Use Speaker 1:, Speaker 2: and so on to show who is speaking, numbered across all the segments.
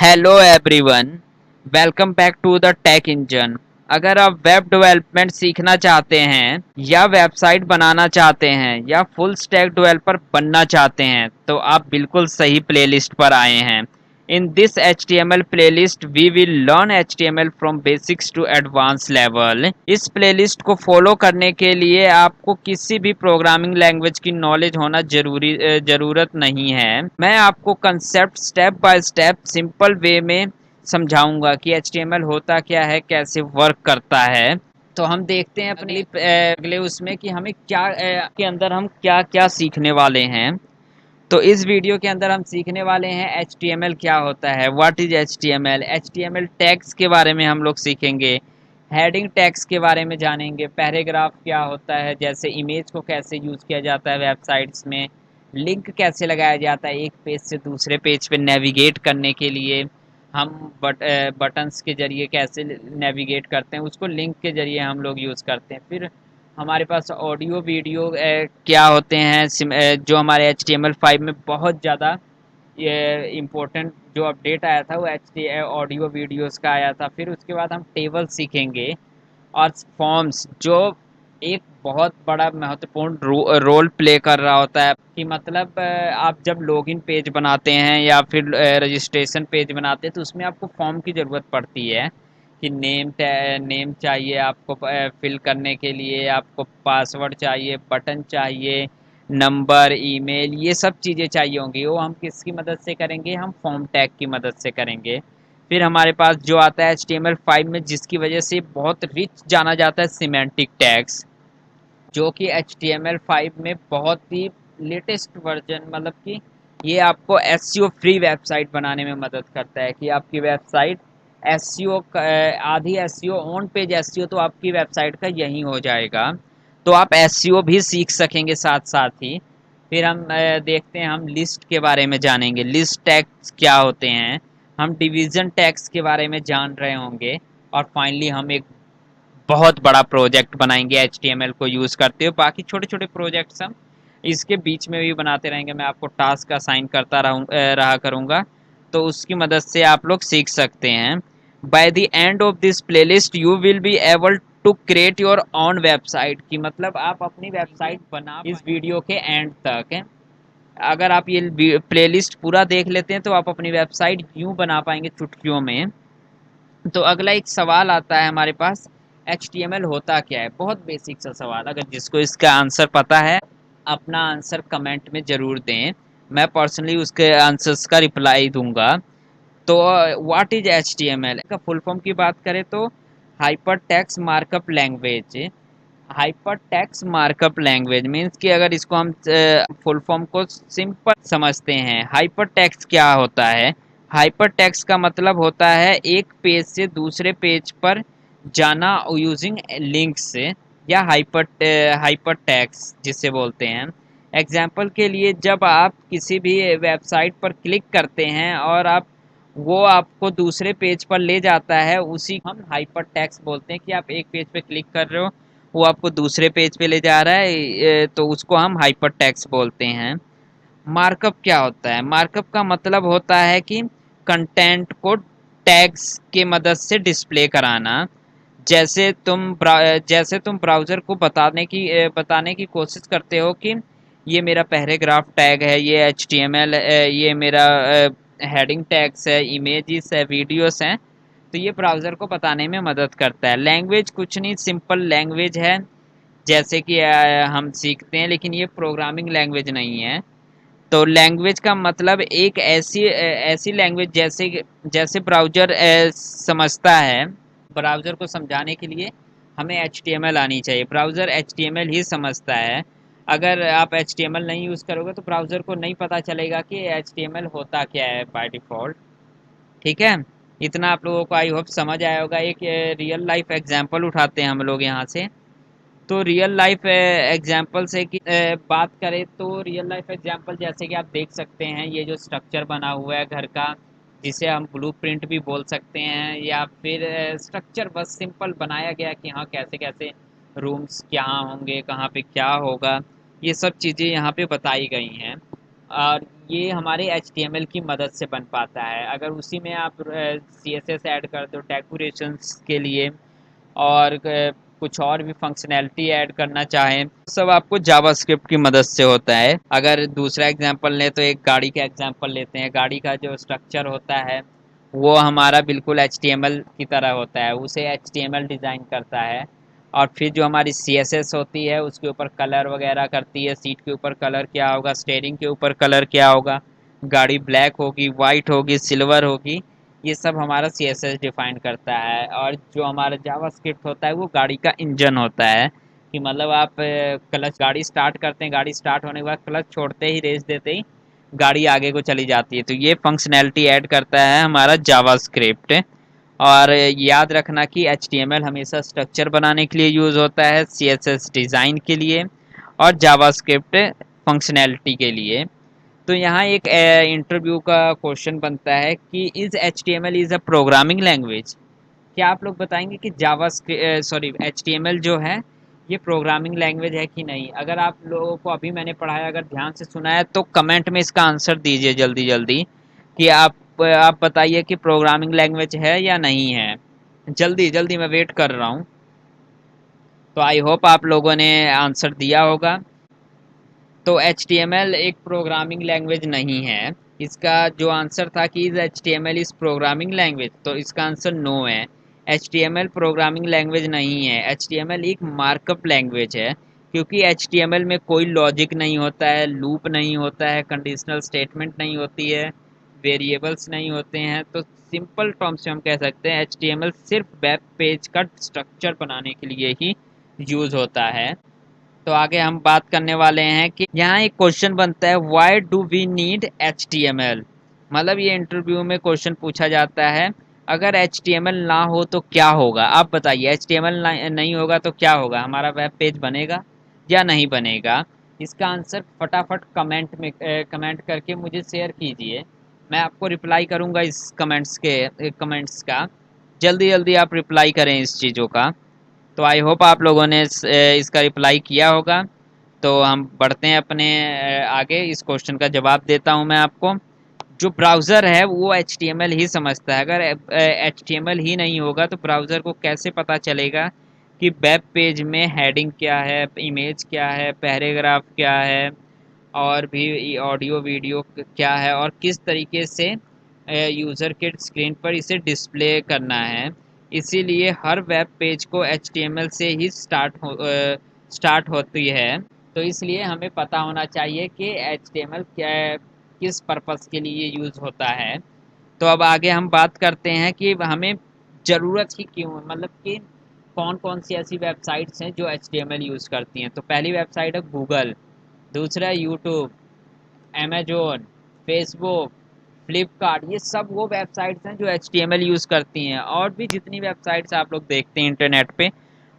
Speaker 1: Hello everyone, welcome back to the tech engine. अगर आप web development सीखना चाहते हैं या वेबसाइट बनाना चाहते हैं या फुल स्टैक डेवलपर बनना चाहते हैं तो आप बिल्कुल सही प्लेलिस्ट पर आए हैं। In this HTML playlist we will learn HTML from basics to advance level. इस प्लेलिस्ट को फॉलो करने के लिए आपको किसी भी प्रोग्रामिंग लैंग्वेज की नॉलेज होना जरूरत नहीं है। मैं आपको concept step by step simple way में समझाऊंगा कि HTML होता क्या है, कैसे वर्क करता है। तो हम देखते हैं अपनी अगले उसमें कि हमें क्या के अंदर हम क्या क्या सीखने वाले हैं। तो इस वीडियो के अंदर हम सीखने वाले हैं HTML क्या होता है, what is HTML। HTML tags के बारे में हम लोग सीखेंगे, हेडिंग टैग्स के बारे में जानेंगे, पैराग्राफ क्या होता है, जैसे इमेज को कैसे यूज किया जाता है वेबसाइट्स में, लिंक कैसे लगाया जाता है एक पेज से दूसरे पेज पे नेविगेट करने के लिए, हम बटन्स के जरिए कैसे नेविगेट करते हैं, उसको लिंक के जरिए हम लोग यूज़ करते हैं। फिर हमारे पास ऑडियो वीडियो क्या होते हैं, जो हमारे HTML5 में बहुत ज़्यादा ये इम्पोर्टेंट जो अपडेट आया था वो ऑडियो वीडियोस का आया था। फिर उसके बाद हम टेबल सीखेंगे और फॉर्म्स जो एक बहुत बड़ा महत्वपूर्ण रोल प्ले कर रहा होता है कि मतलब आप जब लॉगिन पेज बनाते हैं या फिर रजिस्ट्रेशन पेज बनाते हैं तो उसमें आपको फॉर्म की ज़रूरत पड़ती है कि नेम चाहिए आपको फिल करने के लिए, आपको पासवर्ड चाहिए, बटन चाहिए, नंबर, ईमेल, ये सब चीज़ें चाहिए होंगी। वो हम किसकी मदद से करेंगे, हम फॉर्म टैग की मदद से करेंगे। फिर हमारे पास जो आता है HTML5 में, जिसकी वजह से बहुत रिच जाना जाता है, सिमेंटिक टैग्स, जो कि HTML5 में बहुत ही लेटेस्ट वर्जन, मतलब कि ये आपको एसईओ फ्री वेबसाइट बनाने में मदद करता है कि आपकी वेबसाइट एसईओ आधी एसईओ ऑन पेज एसईओ तो आपकी वेबसाइट का यही हो जाएगा। तो आप एसईओ भी सीख सकेंगे साथ साथ ही। फिर हम देखते हैं, हम लिस्ट के बारे में जानेंगे, लिस्ट टैग्स क्या होते हैं, हम डिवीजन टैग्स के बारे में जान रहे होंगे। और फाइनली हम एक बहुत बड़ा प्रोजेक्ट बनाएंगे HTML को यूज़ करते हुए। बाकी छोटे छोटे प्रोजेक्ट्स हम इसके बीच में भी बनाते रहेंगे, मैं आपको टास्क असाइन करता रहा करूँगा, तो उसकी मदद से आप लोग सीख सकते हैं। By the end of this playlist you will be able to create your own website, की मतलब आप अपनी वेबसाइट बना इस वीडियो के एंड तक है। अगर आप ये प्लेलिस्ट पूरा देख लेते हैं तो आप अपनी वेबसाइट यूं बना पाएंगे चुटकियों में। तो अगला एक सवाल आता है हमारे पास, HTML होता क्या है। बहुत बेसिक सा सवाल, अगर जिसको इसका आंसर पता है अपना आंसर कमेंट में ज़रूर दें, मैं पर्सनली उसके आंसर्स का रिप्लाई दूंगा। तो व्हाट इज HTML का फुल फॉर्म की बात करें तो hyper text markup language. Hyper text markup language means कि अगर इसको हम फुल फॉर्म को सिंपल समझते हैं, हाइपर टेक्स्ट क्या होता है। हाइपर टेक्स्ट का मतलब होता है एक पेज से दूसरे पेज पर जाना यूजिंग लिंक्स, या हाइपर टेक्स्ट जिसे बोलते हैं। एग्जाम्पल के लिए, जब आप किसी भी वेबसाइट पर क्लिक करते हैं और आप वो आपको दूसरे पेज पर ले जाता है, उसी हम हाइपर टेक्स्ट बोलते हैं कि आप एक पेज पे क्लिक कर रहे हो, वो आपको दूसरे पेज पे ले जा रहा है, तो उसको हम हाइपर टेक्स्ट बोलते हैं। मार्कअप क्या होता है, मार्कअप का मतलब होता है कि कंटेंट को टैग्स के मदद से डिस्प्ले कराना। जैसे तुम ब्राउज़र को बताने की कोशिश करते हो कि ये मेरा पैराग्राफ टैग है, ये HTML, ये मेरा हेडिंग टैग्स है, इमेजेस है, वीडियोस हैं। तो ये ब्राउज़र को बताने में मदद करता है। लैंग्वेज कुछ नहीं, सिंपल लैंग्वेज है जैसे कि हम सीखते हैं, लेकिन ये प्रोग्रामिंग लैंग्वेज नहीं है। तो लैंग्वेज का मतलब एक ऐसी लैंग्वेज जैसे जैसे ब्राउज़र समझता है। ब्राउज़र को समझाने के लिए हमें HTML आनी चाहिए, ब्राउज़र HTML ही समझता है। अगर आप HTML नहीं यूज़ करोगे तो ब्राउज़र को नहीं पता चलेगा कि HTML होता क्या है बाय डिफ़ॉल्ट। ठीक है, इतना आप लोगों को आई होप समझ आया होगा। एक रियल लाइफ एग्जांपल उठाते हैं हम लोग यहाँ से। तो रियल लाइफ एग्जांपल से कि बात करें तो रियल लाइफ एग्जांपल जैसे कि आप देख सकते हैं, ये जो स्ट्रक्चर बना हुआ है घर का, जिसे हम ब्लूप्रिंट भी बोल सकते हैं, या फिर स्ट्रक्चर बस सिंपल बनाया गया कि हाँ कैसे कैसे रूम्स क्या होंगे, कहाँ पे क्या होगा, ये सब चीज़ें यहाँ पे बताई गई हैं। और ये हमारे HTML की मदद से बन पाता है। अगर उसी में आप CSS ऐड कर दो डेकोरेशंस के लिए और कुछ और भी फंक्शनैलिटी ऐड करना चाहें, सब आपको जावास्क्रिप्ट की मदद से होता है। अगर दूसरा एग्जांपल लें तो एक गाड़ी का एग्जांपल लेते हैं। गाड़ी का जो स्ट्रक्चर होता है वो हमारा बिल्कुल HTML की तरह होता है, उसे HTML डिज़ाइन करता है। और फिर जो हमारी CSS होती है उसके ऊपर कलर वगैरह करती है, सीट के ऊपर कलर क्या होगा, स्टीयरिंग के ऊपर कलर क्या होगा, गाड़ी ब्लैक होगी, वाइट होगी, सिल्वर होगी, ये सब हमारा CSS डिफाइन करता है। और जो हमारा जावास्क्रिप्ट होता है वो गाड़ी का इंजन होता है, कि मतलब आप क्लच गाड़ी स्टार्ट करते हैं, गाड़ी स्टार्ट होने के बाद क्लच छोड़ते ही, रेस देते ही गाड़ी आगे को चली जाती है। तो ये फंक्शनैलिटी ऐड करता है हमारा जावास्क्रिप्ट। और याद रखना कि HTML हमेशा स्ट्रक्चर बनाने के लिए यूज़ होता है, CSS डिज़ाइन के लिए और जावास्क्रिप्ट फंक्शनैलिटी के लिए। तो यहाँ एक इंटरव्यू का क्वेश्चन बनता है कि is HTML is a programming language. क्या आप लोग बताएंगे कि HTML जो है ये प्रोग्रामिंग लैंग्वेज है कि नहीं? अगर आप लोगों को अभी मैंने पढ़ाया, अगर ध्यान से सुना है तो कमेंट में इसका आंसर दीजिए जल्दी जल्दी, कि आप बताइए कि प्रोग्रामिंग लैंग्वेज है या नहीं है। जल्दी जल्दी, मैं वेट कर रहा हूँ। तो आई होप आप लोगों ने आंसर दिया होगा। तो HTML एक प्रोग्रामिंग लैंग्वेज नहीं है। इसका जो आंसर था कि is HTML is programming language, तो इसका आंसर नो है। HTML प्रोग्रामिंग लैंग्वेज नहीं है। HTML एक मार्कअप लैंग्वेज है, क्योंकि HTML में कोई लॉजिक नहीं होता है, लूप नहीं होता है, कंडीशनल स्टेटमेंट नहीं होती है, वेरिएबल्स नहीं होते हैं। तो सिंपल टर्म्स में हम कह सकते हैं HTML सिर्फ वेब पेज का स्ट्रक्चर बनाने के लिए ही यूज़ होता है। तो आगे हम बात करने वाले हैं कि यहाँ एक क्वेश्चन बनता है, why do we need HTML। मतलब ये इंटरव्यू में क्वेश्चन पूछा जाता है, अगर HTML ना हो तो क्या होगा? आप बताइए, HTML नहीं होगा तो क्या होगा? हमारा वेब पेज बनेगा या नहीं बनेगा? इसका आंसर फटाफट कमेंट में कमेंट करके मुझे शेयर कीजिए। मैं आपको रिप्लाई करूँगा इस कमेंट्स का। जल्दी जल्दी आप रिप्लाई करें इस चीज़ों का। तो आई होप आप लोगों ने इसका रिप्लाई किया होगा। तो हम बढ़ते हैं अपने आगे। इस क्वेश्चन का जवाब देता हूं मैं आपको। जो ब्राउज़र है वो HTML ही समझता है। अगर HTML ही नहीं होगा तो ब्राउज़र को कैसे पता चलेगा कि वेब पेज में हेडिंग क्या है, इमेज क्या है, पैराग्राफ क्या है, और भी ऑडियो वीडियो क्या है, और किस तरीके से यूज़र के स्क्रीन पर इसे डिस्प्ले करना है। इसीलिए हर वेब पेज को HTML से ही स्टार्ट होती है। तो इसलिए हमें पता होना चाहिए कि HTML क्या, किस पर्पस के लिए यूज़ होता है। तो अब आगे हम बात करते हैं कि हमें ज़रूरत ही क्यों है, मतलब कि कौन कौन सी ऐसी वेबसाइट्स हैं जो HTML यूज़ करती हैं। तो पहली वेबसाइट है गूगल, दूसरा है यूट्यूब, अमेजोन, फेसबुक, फ्लिपकार्ट। ये सब वो वेबसाइट्स हैं जो HTML यूज़ करती हैं। और भी जितनी वेबसाइट्स आप लोग देखते हैं इंटरनेट पे,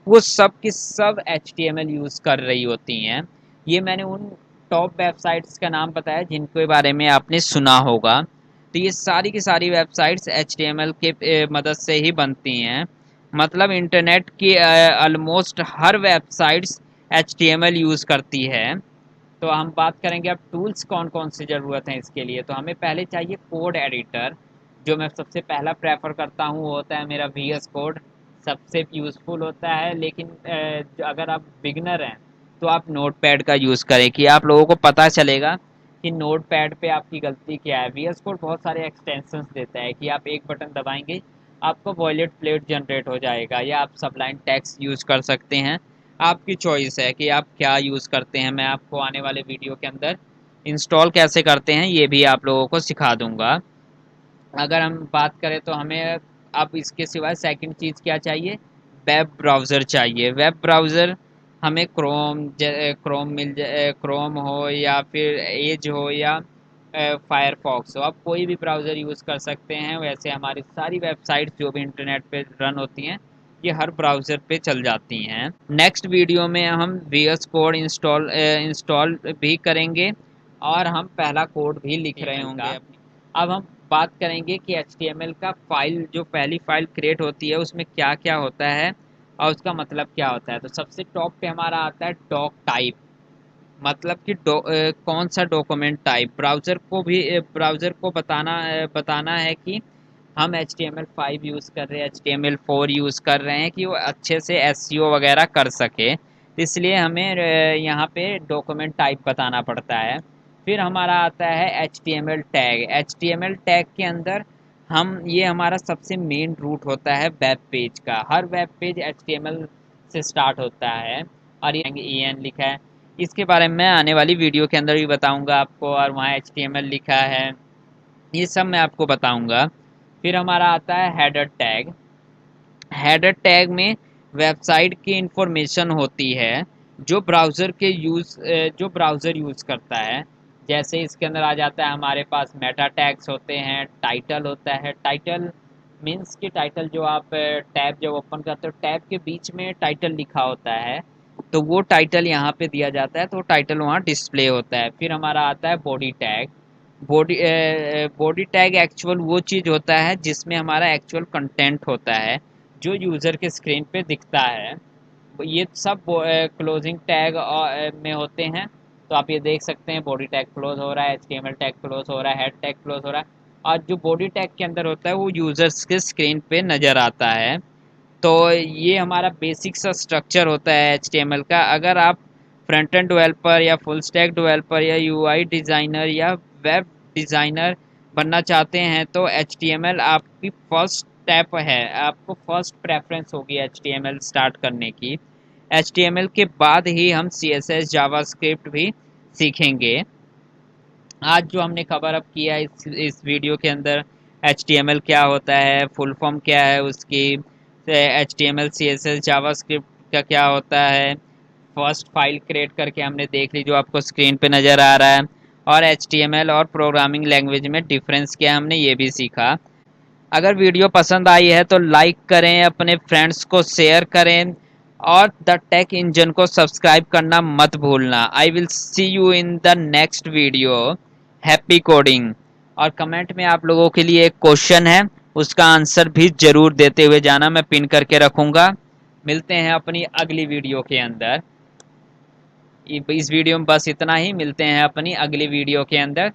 Speaker 1: वो सब की सब HTML यूज़ कर रही होती हैं। ये मैंने उन टॉप वेबसाइट्स का नाम बताया जिनके बारे में आपने सुना होगा। तो ये सारी की सारी वेबसाइट्स HTML के मदद से ही बनती हैं। मतलब इंटरनेट की ऑलमोस्ट हर वेबसाइट्स HTML यूज़ करती है। तो हम बात करेंगे अब टूल्स कौन कौन सी ज़रूरत है इसके लिए। तो हमें पहले चाहिए कोड एडिटर। जो मैं सबसे पहला प्रेफर करता हूँ वो होता है मेरा VS कोड। सबसे यूज़फुल होता है, लेकिन अगर आप बिगनर हैं तो आप नोटपैड का यूज़ करें, कि आप लोगों को पता चलेगा कि नोटपैड पे आपकी गलती क्या है। VS कोड बहुत सारे एक्सटेंशंस देता है कि आप एक बटन दबाएंगे आपको बॉयलेट प्लेट जनरेट हो जाएगा, या आप सबलाइन टेक्स्ट यूज़ कर सकते हैं। आपकी चॉइस है कि आप क्या यूज़ करते हैं। मैं आपको आने वाले वीडियो के अंदर इंस्टॉल कैसे करते हैं ये भी आप लोगों को सिखा दूंगा। अगर हम बात करें तो हमें अब इसके सिवाय सेकंड चीज़ क्या चाहिए? वेब ब्राउज़र चाहिए। वेब ब्राउज़र हमें क्रोम हो या फिर एज हो या फायरफॉक्स हो, आप कोई भी ब्राउज़र यूज़ कर सकते हैं। वैसे हमारी सारी वेबसाइट्स जो भी इंटरनेट पे रन होती हैं ये हर ब्राउज़र पे चल जाती हैं। नेक्स्ट वीडियो में हम VS कोड इंस्टॉल भी करेंगे और हम पहला कोड भी लिख रहे होंगे। अब हम बात करेंगे कि HTML का फाइल, जो पहली फाइल क्रिएट होती है उसमें क्या क्या होता है और उसका मतलब क्या होता है। तो सबसे टॉप पे हमारा आता है डॉक टाइप। मतलब कि कौन सा डॉक्यूमेंट टाइप ब्राउज़र को बताना है कि हम HTML5 यूज़ कर रहे हैं, HTML4 यूज़ कर रहे हैं कि वो अच्छे से SEO वगैरह कर सके। तो इसलिए हमें यहाँ पे डॉक्यूमेंट टाइप बताना पड़ता है। फिर हमारा आता है HTML टैग। HTML टैग के अंदर हम ये हमारा सबसे मेन रूट होता है वेब पेज का। हर वेब पेज HTML से स्टार्ट होता है और ये EN लिखा है। इसके बारे में आने वाली वीडियो के अंदर भी बताऊंगा आपको, और वहाँ HTML लिखा है, ये सब मैं आपको बताऊंगा। फिर हमारा आता है हेडर टैग। हेडर टैग में वेबसाइट की इंफॉर्मेशन होती है जो ब्राउज़र यूज़ करता है। जैसे इसके अंदर आ जाता है हमारे पास मेटा टैग्स होते हैं, टाइटल होता है। टाइटल मीन्स कि टाइटल जो आप टैब जब ओपन करते हो, टैब के बीच में टाइटल लिखा होता है, तो वो टाइटल यहाँ पे दिया जाता है, तो टाइटल वहाँ डिस्प्ले होता है। फिर हमारा आता है body tag. Body tag actual वो चीज़ होता है जिसमें हमारा एक्चुअल कंटेंट होता है जो यूज़र के स्क्रीन पे दिखता है। ये सब क्लोजिंग टैग में होते हैं। तो आप ये देख सकते हैं बॉडी टैग क्लोज हो रहा है, HTML टैग क्लोज हो रहा है, हेड टैग क्लोज हो रहा है, और जो बॉडी टैग के अंदर होता है वो यूज़र्स के स्क्रीन पे नज़र आता है। तो ये हमारा बेसिक सा स्ट्रक्चर होता है HTML का। अगर आप फ्रंट एंड डेवलपर या फुल स्टैक डेवलपर या UI डिज़ाइनर या वेब डिज़ाइनर बनना चाहते हैं तो HTML आपकी फर्स्ट स्टेप है, आपको फर्स्ट प्रेफरेंस होगी HTML स्टार्ट करने की। HTML के बाद ही हम CSS जावास्क्रिप्ट भी सीखेंगे। आज जो हमने कवर अप किया इस वीडियो के अंदर, HTML क्या होता है, फुल फॉर्म क्या है उसकी, HTML CSS जावास्क्रिप्ट का क्या होता है, फर्स्ट फाइल क्रिएट करके हमने देख ली जो आपको स्क्रीन पे नज़र आ रहा है, और HTML और प्रोग्रामिंग लैंग्वेज में डिफरेंस क्या है हमने ये भी सीखा। अगर वीडियो पसंद आई है तो लाइक करें, अपने फ्रेंड्स को शेयर करें, और द टेक इंजन को सब्सक्राइब करना मत भूलना। I will see you in the next video. Happy coding. और कमेंट में आप लोगों के लिए एक क्वेश्चन है, उसका आंसर भी जरूर देते हुए जाना, मैं पिन करके रखूंगा। मिलते हैं अपनी अगली वीडियो के अंदर। इस वीडियो में बस इतना ही, मिलते हैं अपनी अगली वीडियो के अंदर।